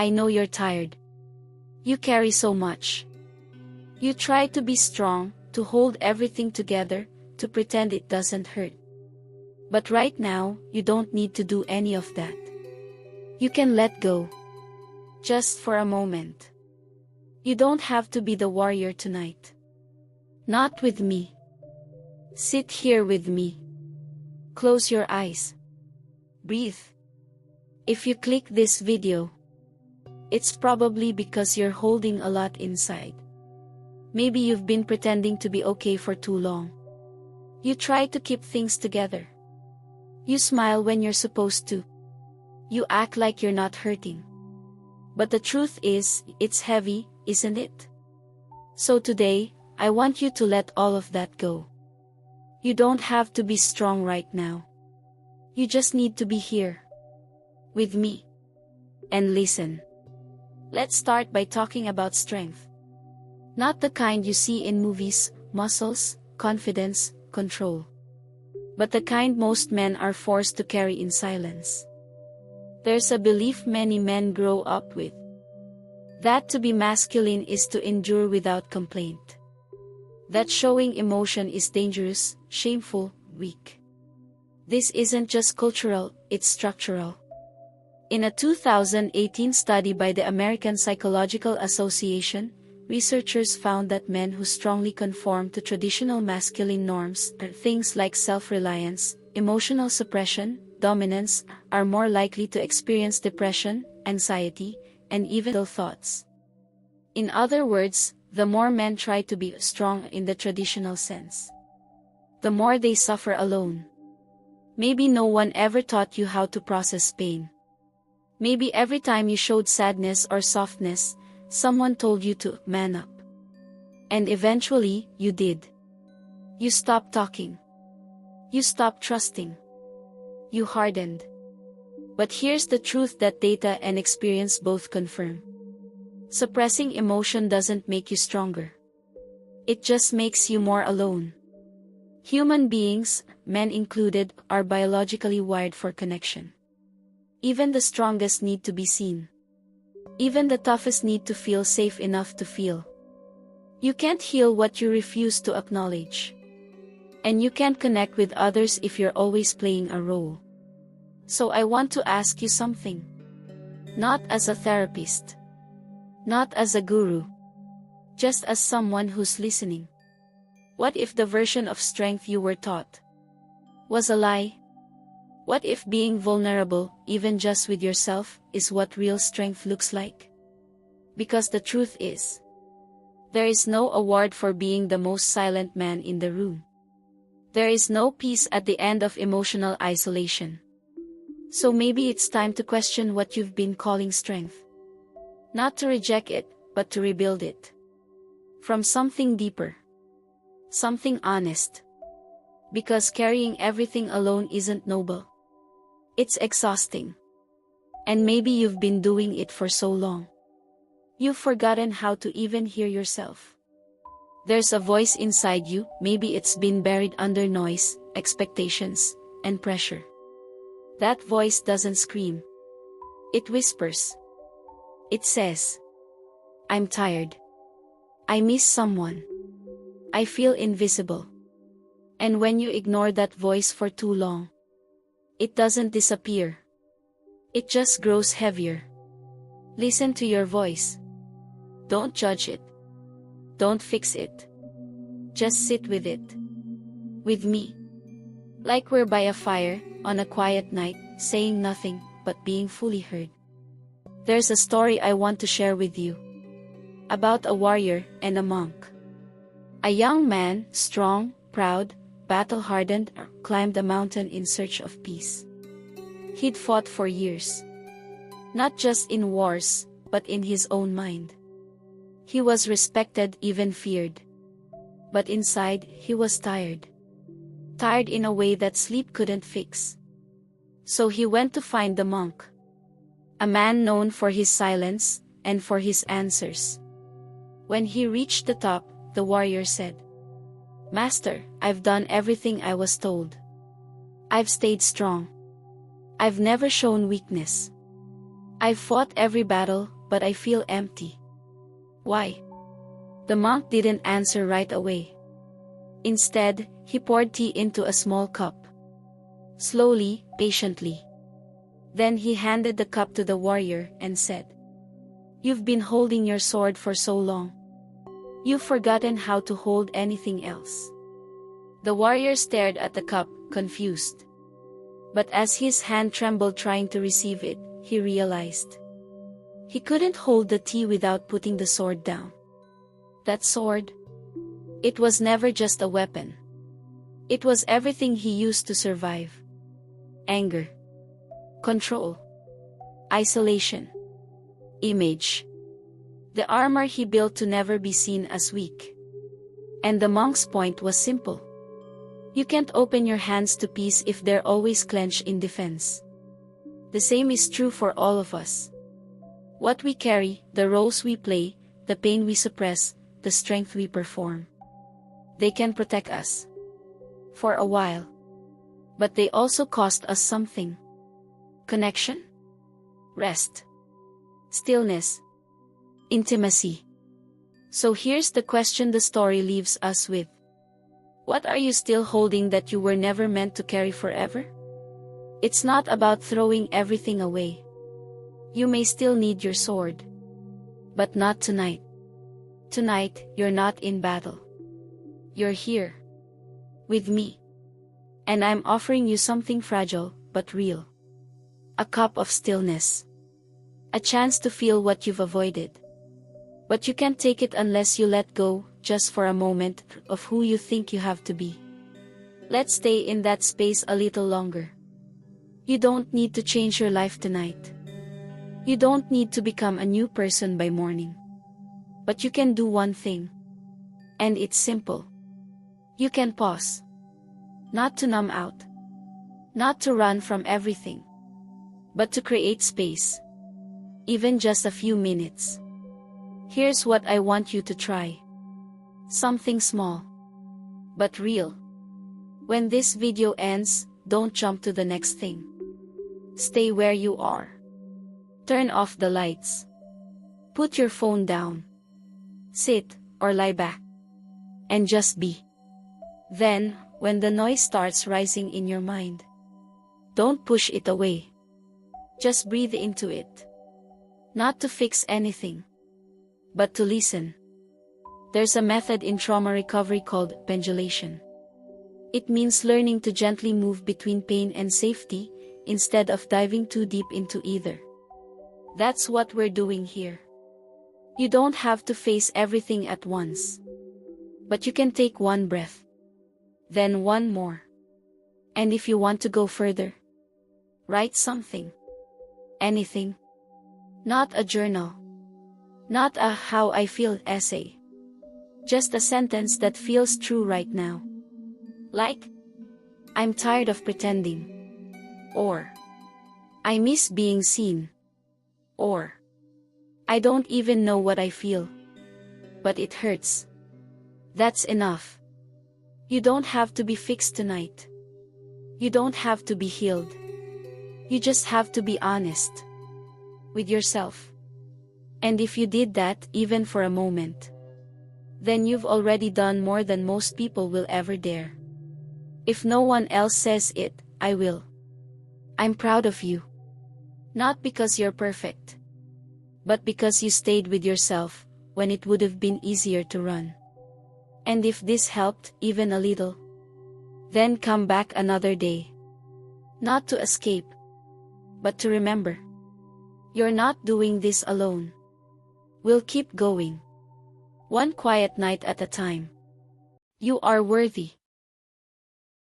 I know you're tired. You carry so much. You try to be strong, to hold everything together, to pretend it doesn't hurt. But right now, you don't need to do any of that. You can let go. Just for a moment. You don't have to be the warrior tonight. Not with me. Sit here with me. Close your eyes. Breathe. If you click this video, it's probably because you're holding a lot inside. Maybe you've been pretending to be okay for too long. You try to keep things together. You smile when you're supposed to. You act like you're not hurting. But the truth is, it's heavy, isn't it? So today, I want you to let all of that go. You don't have to be strong right now. You just need to be here. With me. And listen. Let's start by talking about strength. Not the kind you see in movies, muscles, confidence, control. But the kind most men are forced to carry in silence. There's a belief many men grow up with. That to be masculine is to endure without complaint. That showing emotion is dangerous, shameful, weak. This isn't just cultural, it's structural. In a 2018 study by the American Psychological Association, researchers found that men who strongly conform to traditional masculine norms, things like self-reliance, emotional suppression, dominance, are more likely to experience depression, anxiety, and even ill thoughts. In other words, the more men try to be strong in the traditional sense, the more they suffer alone. Maybe no one ever taught you how to process pain. Maybe every time you showed sadness or softness, someone told you to man up. And eventually, you did. You stopped talking. You stopped trusting. You hardened. But here's the truth that data and experience both confirm. Suppressing emotion doesn't make you stronger. It just makes you more alone. Human beings, men included, are biologically wired for connection. Even the strongest need to be seen. Even the toughest need to feel safe enough to feel. You can't heal what you refuse to acknowledge. And you can't connect with others if you're always playing a role. So I want to ask you something. Not as a therapist. Not as a guru. Just as someone who's listening. What if the version of strength you were taught was a lie? What if being vulnerable, even just with yourself, is what real strength looks like? Because the truth is, there is no award for being the most silent man in the room. There is no peace at the end of emotional isolation. So maybe it's time to question what you've been calling strength. Not to reject it, but to rebuild it. From something deeper. Something honest. Because carrying everything alone isn't noble. It's exhausting. And maybe you've been doing it for so long. You've forgotten how to even hear yourself. There's a voice inside you, maybe it's been buried under noise, expectations, and pressure. That voice doesn't scream. It whispers. It says, I'm tired. I miss someone. I feel invisible. And when you ignore that voice for too long, it doesn't disappear. It just grows heavier. Listen to your voice. Don't judge it. Don't fix it. Just sit with it. With me. Like we're by a fire, on a quiet night, saying nothing, but being fully heard. There's a story I want to share with you. About a warrior and a monk. A young man, strong, proud, battle-hardened, climbed a mountain in search of peace. He'd fought for years. Not just in wars, but in his own mind. He was respected, even feared. But inside, he was tired. Tired in a way that sleep couldn't fix. So he went to find the monk. A man known for his silence, and for his answers. When he reached the top, the warrior said, Master, I've done everything I was told. I've stayed strong. I've never shown weakness. I've fought every battle, but I feel empty. Why? The monk didn't answer right away. Instead, he poured tea into a small cup. Slowly, patiently. Then he handed the cup to the warrior and said, "You've been holding your sword for so long. You've forgotten how to hold anything else." The warrior stared at the cup, confused. But as his hand trembled trying to receive it, he realized he couldn't hold the tea without putting the sword down. That sword? It was never just a weapon. It was everything he used to survive. Anger. Control. Isolation. Image. The armor he built to never be seen as weak. And the monk's point was simple. You can't open your hands to peace if they're always clenched in defense. The same is true for all of us. What we carry, the roles we play, the pain we suppress, the strength we perform. They can protect us. For a while. But they also cost us something. Connection. Rest. Stillness. Intimacy. So here's the question the story leaves us with. What are you still holding that you were never meant to carry forever? It's not about throwing everything away. You may still need your sword. But not tonight. Tonight, you're not in battle. You're here. With me. And I'm offering you something fragile, but real. A cup of stillness. A chance to feel what you've avoided. But you can't take it unless you let go, just for a moment, of who you think you have to be. Let's stay in that space a little longer. You don't need to change your life tonight. You don't need to become a new person by morning. But you can do one thing. And it's simple. You can pause. Not to numb out. Not to run from everything. But to create space. Even just a few minutes. Here's what I want you to try. Something small. But real. When this video ends, don't jump to the next thing. Stay where you are. Turn off the lights. Put your phone down. Sit, or lie back. And just be. Then, when the noise starts rising in your mind, don't push it away. Just breathe into it. Not to fix anything, but to listen. There's a method in trauma recovery called pendulation. It means learning to gently move between pain and safety, instead of diving too deep into either. That's what we're doing here. You don't have to face everything at once. But you can take one breath. Then one more. And if you want to go further, write something. Anything. Not a journal. Not a "how I feel" essay. Just a sentence that feels true right now. Like, "I'm tired of pretending." Or, "I miss being seen." Or, "I don't even know what I feel. But it hurts." That's enough. You don't have to be fixed tonight. You don't have to be healed. You just have to be honest. With yourself. And if you did that, even for a moment, then you've already done more than most people will ever dare. If no one else says it, I will. I'm proud of you. Not because you're perfect. But because you stayed with yourself, when it would have been easier to run. And if this helped, even a little, then come back another day. Not to escape, but to remember. You're not doing this alone. We'll keep going. One quiet night at a time. You are worthy.